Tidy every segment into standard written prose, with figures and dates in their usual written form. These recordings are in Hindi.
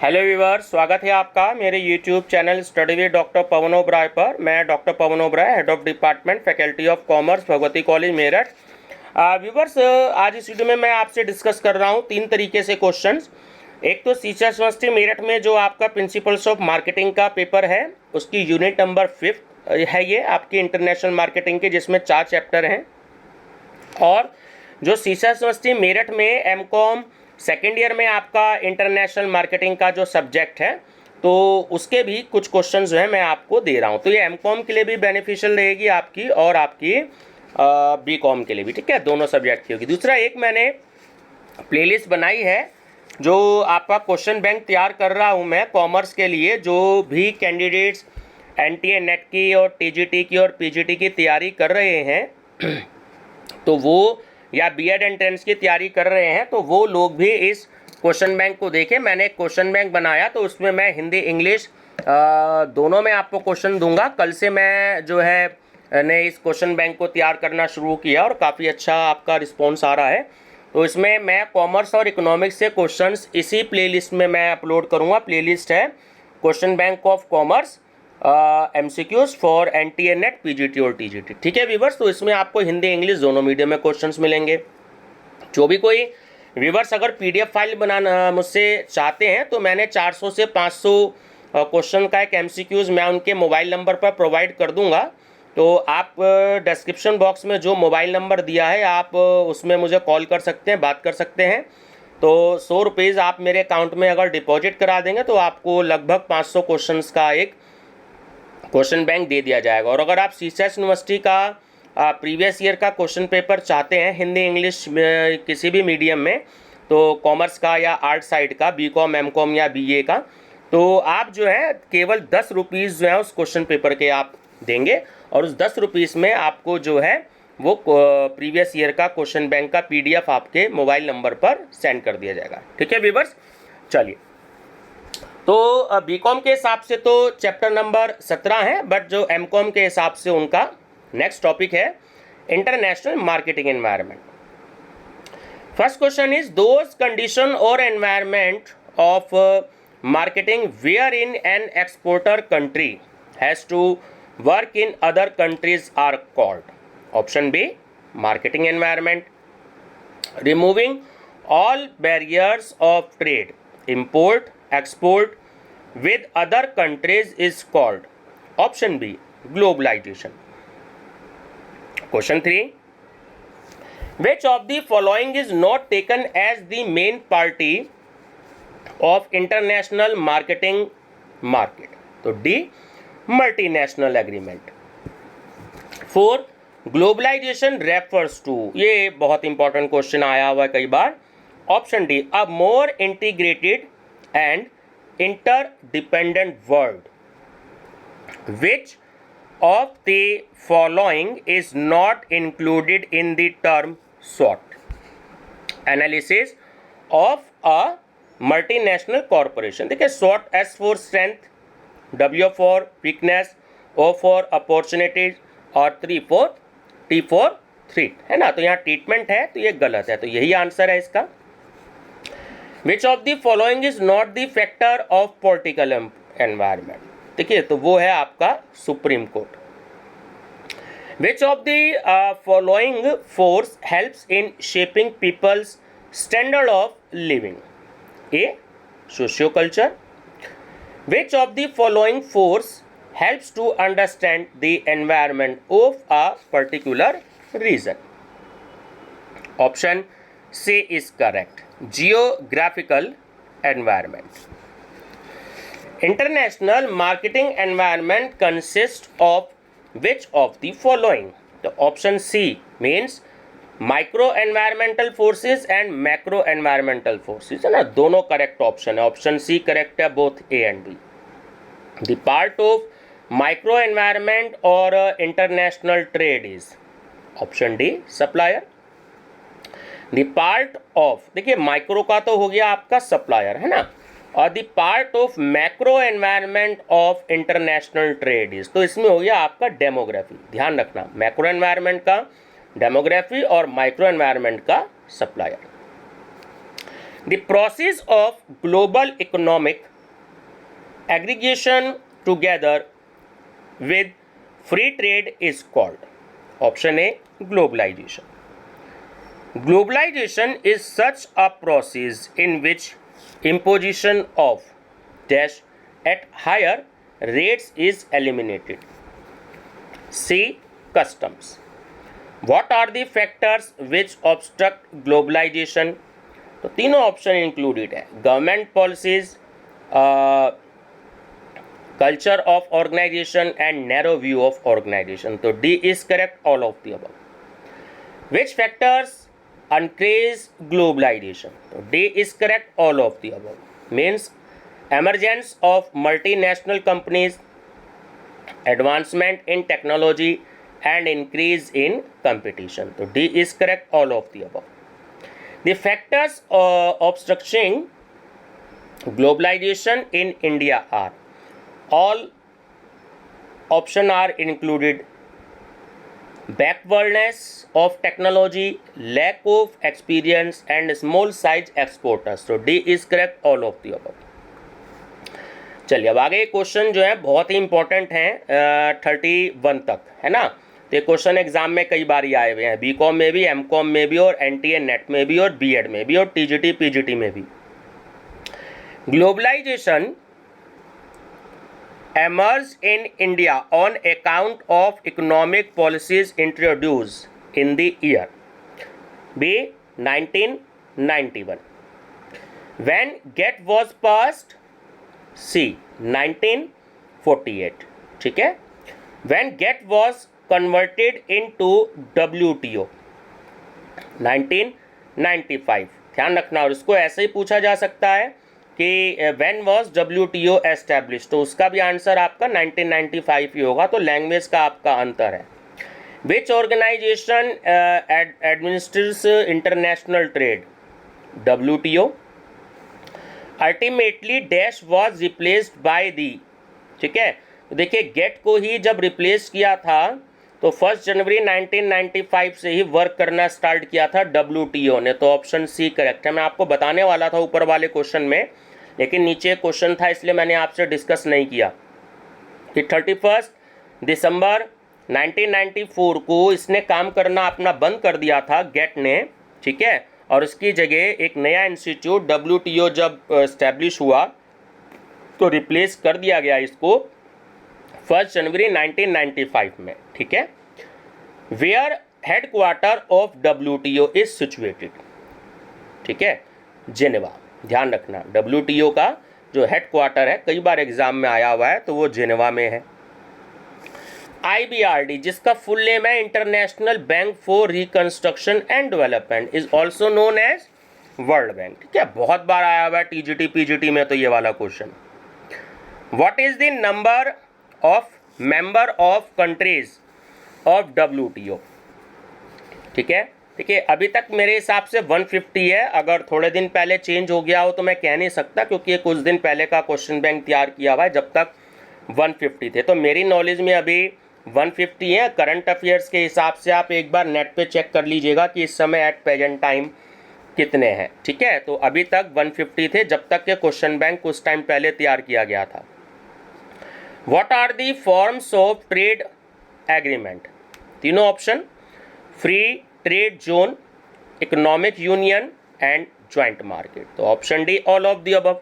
हेलो व्यूअर्स, स्वागत है आपका मेरे YouTube channel study with doctor Pavan Oberoi पर। मैं doctor Pavan Oberoi, head of department faculty of commerce, Bhagwati college Meerut. Viewers, आज इस वीडियो में मैं आपसे डिस्कस कर रहा हूं 3 तरीके से क्वेश्चंस। एक तो टीचर्स यूनिवर्सिटी मेरठ में जो आपका प्रिंसिपल्स ऑफ मार्केटिंग का पेपर है, उसकी यूनिट नंबर 5 है ये आपकी इंटरनेशनल मार्केटिंग के, जिसमें 4 चैप्टर हैं। और जो टीचर्स यूनिवर्सिटी मेरठ में एमकॉम सेकेंड ईयर में आपका इंटरनेशनल मार्केटिंग का जो सब्जेक्ट है, तो उसके भी कुछ क्वेश्चंस जो है मैं आपको दे रहा हूँ। तो ये एमकॉम के लिए भी बेनिफिशियल रहेगी आपकी, और आपकी बीकॉम के लिए भी, ठीक है, दोनों सब्जेक्ट की होगी। दूसरा, एक मैंने प्लेलिस्ट बनाई है जो आपका क्वेश्चन बैंक तैयार कर रहा हूँ मैं कॉमर्स के लिए। जो भी कैंडिडेट्स एनटीए नेट की और टीजीटी की और पीजीटी की तैयारी कर रहे हैं तो वो, या बीएड एंट्रेंस की तैयारी कर रहे हैं, तो वो लोग भी इस क्वेश्चन बैंक को देखें। मैंने एक क्वेश्चन बैंक बनाया, तो उसमें मैं हिंदी इंग्लिश दोनों में आपको क्वेश्चन दूंगा। कल से मैं जो है ने इस क्वेश्चन बैंक को तैयार करना शुरू किया और काफ़ी अच्छा आपका रिस्पॉन्स आ रहा है। तो इसमें मैं कॉमर्स और इकोनॉमिक्स से क्वेश्चंस इसी प्लेलिस्ट में मैं अपलोड करूँगा। प्लेलिस्ट है question bank of commerce MCQs for NTA net, PGT और टीजीटी, ठीक है व्यूवर्स। तो इसमें आपको हिंदी इंग्लिश दोनों मीडियम में क्वेश्चंस मिलेंगे। जो भी कोई व्यूवर्स अगर पीडीएफ फाइल बनाना मुझसे चाहते हैं, तो मैंने 400 से 500 क्वेश्चन का एक MCQs मैं उनके मोबाइल नंबर पर प्रोवाइड कर दूंगा। तो आप डिस्क्रिप्शन बॉक्स में जो मोबाइल नंबर दिया है, आप उसमें मुझे कॉल कर सकते हैं, बात कर सकते हैं। तो 100 रुपीज़ आप मेरे अकाउंट में अगर डिपॉजिट करा देंगे तो आपको लगभग 500 क्वेश्चन का एक क्वेश्चन बैंक दे दिया जाएगा। और अगर आप सीएस यूनिवर्सिटी का प्रीवियस ईयर का क्वेश्चन पेपर चाहते हैं हिंदी इंग्लिश किसी भी मीडियम में, तो कॉमर्स का या आर्ट साइड का, बीकॉम एमकॉम या बीए का, तो आप जो है केवल 10 रुपीज़ जो है उस क्वेश्चन पेपर के आप देंगे, और उस 10 रुपीज़ में आपको जो है वो प्रीवियस ईयर का क्वेश्चन बैंक का PDF आपके मोबाइल नंबर पर सेंड कर दिया जाएगा, ठीक है व्यूअर्स। चलिए, तो बीकॉम के हिसाब से तो चैप्टर नंबर 17 है, बट जो एमकॉम के हिसाब से उनका नेक्स्ट टॉपिक है international marketing environment. First question is those condition और environment of marketing where in an exporter country has to work in other countries are called. Option B, marketing environment. Removing all barriers of trade, import export with other countries is called. Option B, globalization. Question 3, which of the following is not taken as the main party of international marketing market? तो D, multinational agreement. 4, globalization refers to, ये बहुत इंपॉर्टेंट क्वेश्चन आया हुआ है कई बार। Option D, a more integrated and interdependent world. Which of the following is not included in the term SWOT? Analysis of a multinational corporation. देखिए, SWOT, S for strength, W for weakness, O for opportunities और T for threat, है ना। तो यहाँ ट्रीटमेंट है, तो ये गलत है, तो यही आंसर है इसका। Which of the following is not the factor of political environment? देखिए, तो वो है आपका supreme court. Which of the following force helps in shaping people's standard of living? A, socioculture. Which of the following force helps to understand the environment of a particular region? Option C is correct. Geographical environment. International marketing environment consists of which of the following? The option C means micro environmental forces and macro environmental forces, है ना। दोनों करेक्ट ऑप्शन है, ऑप्शन सी करेक्ट है, both A and B. The part of micro environment और international trade is option D, supplier. The part of, देखिए माइक्रो का तो हो गया आपका सप्लायर, है ना, और the part of macro environment of international trade is, तो इसमें हो गया आपका डेमोग्राफी। ध्यान रखना, मैक्रो एनवायरनमेंट का डेमोग्राफी और माइक्रो एनवायरनमेंट का supplier. The process of global economic aggregation together with free trade is called? Option A, globalization. Globalization is such a process in which imposition of dash at higher rates is eliminated. C, customs. What are the factors which obstruct globalization? तो तीनों ऑप्शन इंक्लूडेड है, government policies, culture of organization and narrow view of organization. तो D is correct, all of the above. Which factors encourage globalization? तो D is correct, all of the above. Means emergence of multinational companies, advancement in technology and increase in competition. तो D is correct, all of the above. The factors obstructing globalization in India are, all option are included: backwardness of technology, lack of experience and small size exporters. So D is correct, all of the above. चलिए अब आगे क्वेश्चन जो है बहुत ही इंपॉर्टेंट हैं 31 तक, है ना. तो ये क्वेश्चन एग्जाम में कई बार ही आए हुए हैं, बीकॉम में भी, एमकॉम में भी, और एनटीए नेट में भी, और बीएड में भी, और टीजीटी पीजीटी में भी. Globalisation emerged in India on account of economic policies introduced in the year B, 1991. When GATT was passed? C, 1948. ठीक है. When GATT was converted into WTO? 1995. ध्यान रखना, और इसको ऐसे ही पूछा जा सकता है कि व्हेन वॉज WTO एस्टैब्लिश, तो उसका भी आंसर आपका 1995 ही होगा. तो लैंग्वेज का आपका अंतर है. Which organization administrates international trade? WTO. Ultimately dash was replaced by D. ठीक है. तो देखिए गेट को ही जब रिप्लेस किया था तो 1 जनवरी 1995 से ही वर्क करना स्टार्ट किया था WTO ने. तो ऑप्शन सी करेक्ट है. मैं आपको बताने वाला था ऊपर वाले क्वेश्चन में, लेकिन नीचे क्वेश्चन था इसलिए मैंने आपसे डिस्कस नहीं किया कि 31 दिसंबर 1994 को इसने काम करना अपना बंद कर दिया था गेट ने. ठीक है. और उसकी जगह एक नया इंस्टीट्यूट WTO जब एस्टैब्लिश हुआ तो रिप्लेस कर दिया गया इसको 1 जनवरी 1995 में. ठीक है. Where headquarter of WTO is situated? ठीक है, जेनेवा. ध्यान रखना, WTO का जो हेडक्वार्टर है, कई बार एग्जाम में आया हुआ है, तो वो जेनेवा में है. IBRD, जिसका फुल नेम है international bank for reconstruction and development, is also known as world bank. ठीक है, बहुत बार आया हुआ है TGT PGT में तो ये वाला question. What is the number of member of countries of WTO? ठीक है. देखिए अभी तक मेरे हिसाब से 150 है. अगर थोड़े दिन पहले चेंज हो गया हो तो मैं कह नहीं सकता, क्योंकि ये कुछ दिन पहले का क्वेश्चन बैंक तैयार किया हुआ है. जब तक 150 थे, तो मेरी नॉलेज में अभी 150 है. करंट अफेयर्स के हिसाब से आप एक बार नेट पे चेक कर लीजिएगा कि इस समय एट प्रेजेंट टाइम कितने हैं. ठीक है. तो अभी तक 150 थे जब तक के क्वेश्चन बैंक कुछ टाइम पहले तैयार किया गया था. What are the forms of trade agreement? तीनों option: free trade zone, economic union and joint market. तो option D, all of the above.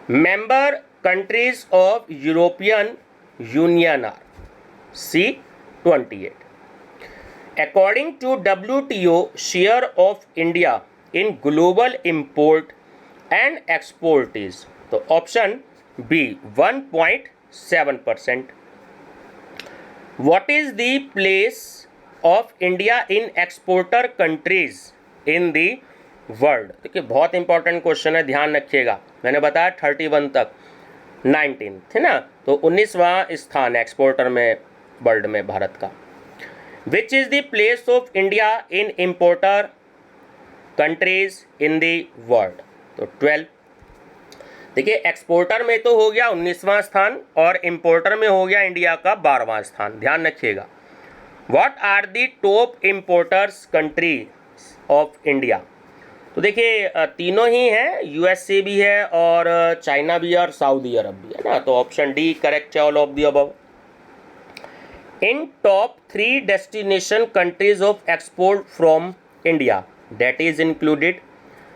Member countries of European Union are? C, 28. According to WTO, share of India in global import and export is? तो option B, 1.7%. What is the place of India in exporter countries in the world? देखिए बहुत इंपॉर्टेंट क्वेश्चन है, ध्यान रखिएगा. मैंने बताया 31 तक, 19 थे ना, तो 19वां स्थान है एक्सपोर्टर में वर्ल्ड में भारत का. Which is the place of India in importer countries in the world? तो 12. देखिए एक्सपोर्टर में तो हो गया 19वां स्थान और इंपोर्टर में हो गया इंडिया का 12वां स्थान. ध्यान रखिएगा. What are the top importers country of India? तो देखिए तीनों ही हैं, यूएसए भी है और चाइना भी है और सऊदी अरब भी है ना, तो ऑप्शन डी करेक्ट है, all of the above. In top 3 destination countries of export from India that is included,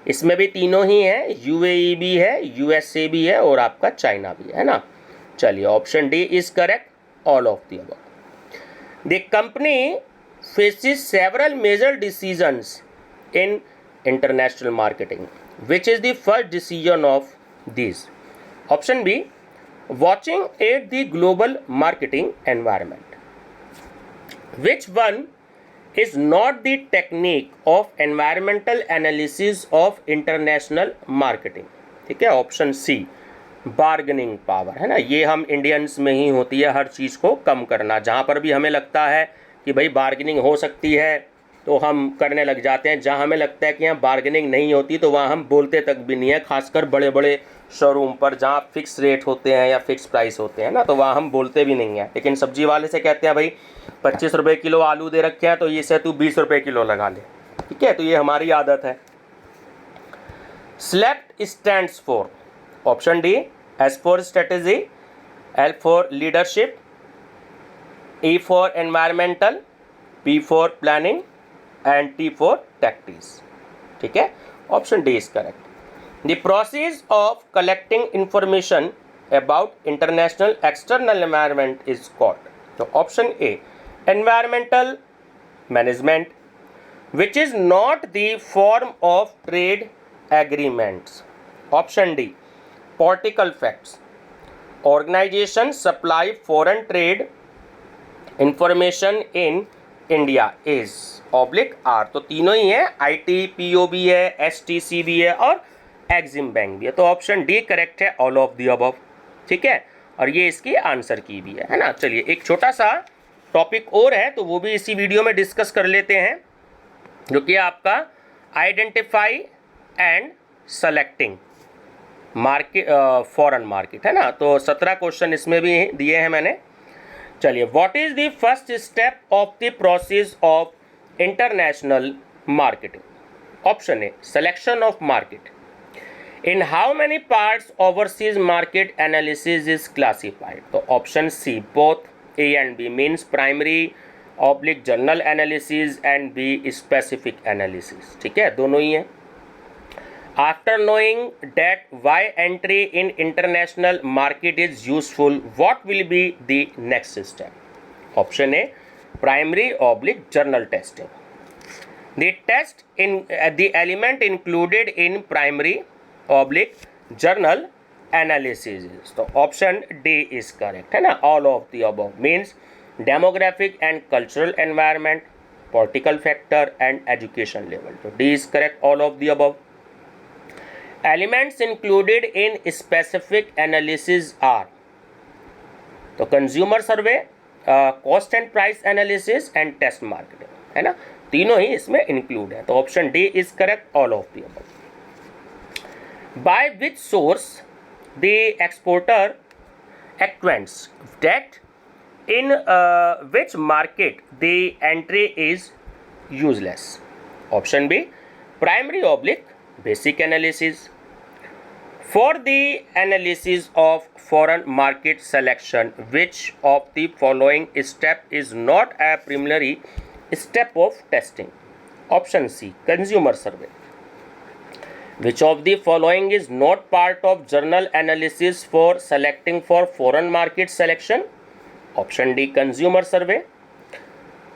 इसमें भी तीनों ही हैं, यूएई भी है, यूएसए भी है और आपका चाइना भी है ना। चलिए option D is correct, all of the above. The company faces several major decisions in international marketing, which is the first decision of these? Option B, watching at the global marketing environment. Which one is not the technique of environmental analysis of international marketing? ठीक है, ऑप्शन सी बार्गेनिंग पावर है ना, ये हम इंडियंस में ही होती है, हर चीज़ को कम करना, जहाँ पर भी हमें लगता है कि भाई बार्गेनिंग हो सकती है तो हम करने लग जाते हैं, जहाँ हमें लगता है कि यहाँ बार्गेनिंग नहीं होती तो वहाँ हम बोलते तक भी नहीं है, खासकर बड़े बड़े शोरूम पर जहाँ फिक्स रेट होते हैं या फिक्स प्राइस होते हैं ना, तो वहाँ हम बोलते भी नहीं हैं। लेकिन सब्जी वाले से कहते हैं भाई 25 रुपये किलो आलू दे रखे हैं तो ये से तू 20 रुपये किलो लगा ले, ठीक है, तो ये हमारी आदत है। SLEPT stands for, option D S for strategy, L for leadership, E for environmental, P for planning and T for tactics, ठीक है, option D is correct. The process of collecting information about international external environment is called, तो option A environmental management, which is not the form of trade agreements, option D political facts, organization supply foreign trade information in India is oblique are, तो तीनों ही है, ITPO भी है, STC भी है और एग्जिम बैंक भी है, तो ऑप्शन डी करेक्ट है, ऑल ऑफ द अबव, ठीक है, और ये इसकी आंसर की भी है ना। चलिए एक छोटा सा टॉपिक और है तो वो भी इसी वीडियो में डिस्कस कर लेते हैं, जो कि आपका identify and selecting market foreign market है ना, तो 17 क्वेश्चन इसमें भी दिए हैं मैंने। चलिए what is the first step of the process of international marketing, option A selection of market, in how many parts overseas market analysis is classified, तो option C both A and B means primary oblique general analysis and B specific analysis, ठीक है, दोनों ही है। After knowing that why entry in international market is useful, what will be the next step? Option A, primary oblique journal testing. The test in the element included in primary oblique journal analysis is, so option D is correct है ना, all of the above means demographic and cultural environment, political factor and education level, so D is correct, all of the above. Elements included in specific analysis are, तो consumer survey, cost and price analysis and test marketing है ना, तीनों ही इसमें इंक्लूड है, तो option D is correct, all of the above. By which source the exporter acquaints that in which market the entry is useless, option B primary oblique basic analysis. For the analysis of foreign market selection, which of the following step is not a preliminary step of testing? Option C, consumer survey. Which of the following is not part of journal analysis for selecting for foreign market selection? Option D, consumer survey.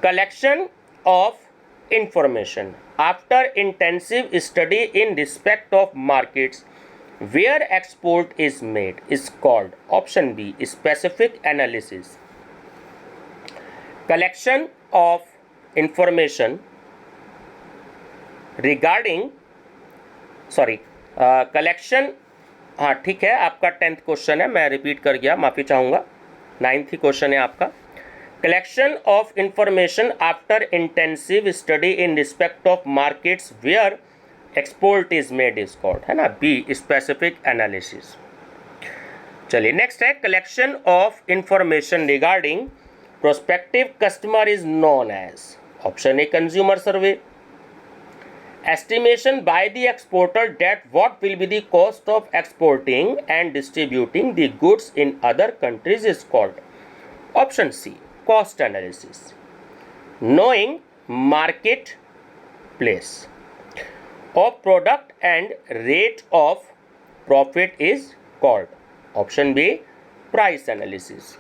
Collection of information after intensive study in respect of markets where export is made is called, option B, specific analysis. Collection of information regarding collection, हाँ ठीक है, आपका 10th क्वेश्चन है, मैं रिपीट कर गया, माफ़ी चाहूँगा, 9th ही क्वेश्चन है आपका। Collection of information after intensive study in respect of markets where export is made is called, है ना, B, specific analysis. चलिए नेक्स्ट है collection of information regarding prospective customer is known as, option A, consumer survey. estimation by the exporter that what will be the cost of exporting and distributing the goods in other countries is called. Option C, cost analysis. Knowing market place of product and rate of profit is called. Option B, price analysis.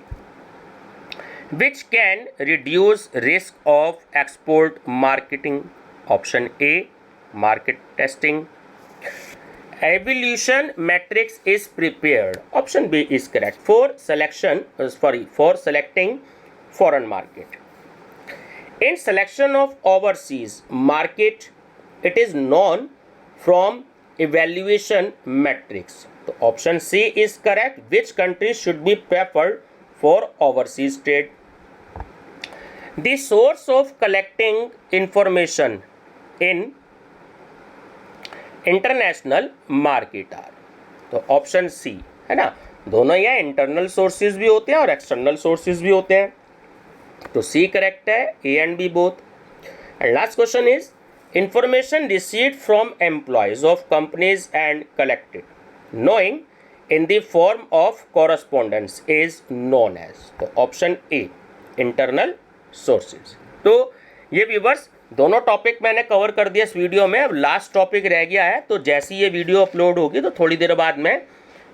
Which can reduce risk of export marketing. Option A, market testing. Evaluation matrix is prepared. Option B is correct for selecting foreign market. In selection of overseas market, it is known from evaluation matrix. So option C is correct. Which countries should be preferred for overseas trade? The source of collecting information in international market are. तो ऑप्शन सी है ना, दोनों यहाँ इंटरनल सोर्सेज भी होते हैं और एक्सटर्नल सोर्सेज भी होते हैं. तो सी करेक्ट है, A and B both. And last question is information received from employees of companies and collected knowing in the form of correspondence is known as. तो ऑप्शन ए, इंटरनल सोर्सेज. तो ये व्यूअर्स दोनों टॉपिक मैंने कवर कर दिया इस वीडियो में. अब लास्ट टॉपिक रह गया है, तो जैसी ये वीडियो अपलोड होगी तो थोड़ी देर बाद मैं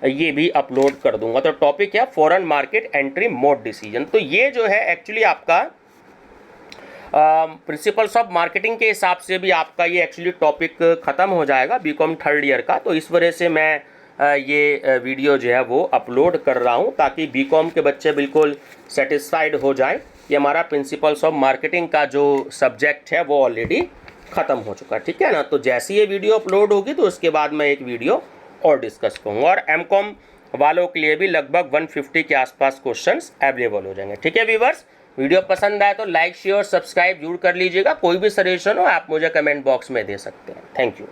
ये भी अपलोड कर दूंगा. तो टॉपिक है foreign market entry mode decision. तो ये जो है एक्चुअली आपका प्रिंसिपल्स ऑफ मार्केटिंग के हिसाब से भी आपका ये एक्चुअली टॉपिक ख़त्म हो जाएगा बीकॉम थर्ड ईयर का. तो इस वजह से मैं ये वीडियो जो है वो अपलोड कर रहा हूँ ताकि बीकॉम के बच्चे बिल्कुल सेटिस्फाइड हो जाएं. ये हमारा प्रिंसिपल्स ऑफ मार्केटिंग का जो सब्जेक्ट है वो ऑलरेडी ख़त्म हो चुका है, ठीक है ना. तो जैसे ये वीडियो अपलोड होगी तो उसके बाद मैं एक वीडियो और डिस्कस करूँगा. और एमकॉम वालों के लिए भी लगभग 150 के आसपास क्वेश्चंस अवेलेबल हो जाएंगे. ठीक है व्यूअर्स, वीडियो पसंद आए तो लाइक शेयर सब्सक्राइब जरूर कर लीजिएगा. कोई भी सजेशन हो आप मुझे कमेंट बॉक्स में दे सकते हैं. Thank you.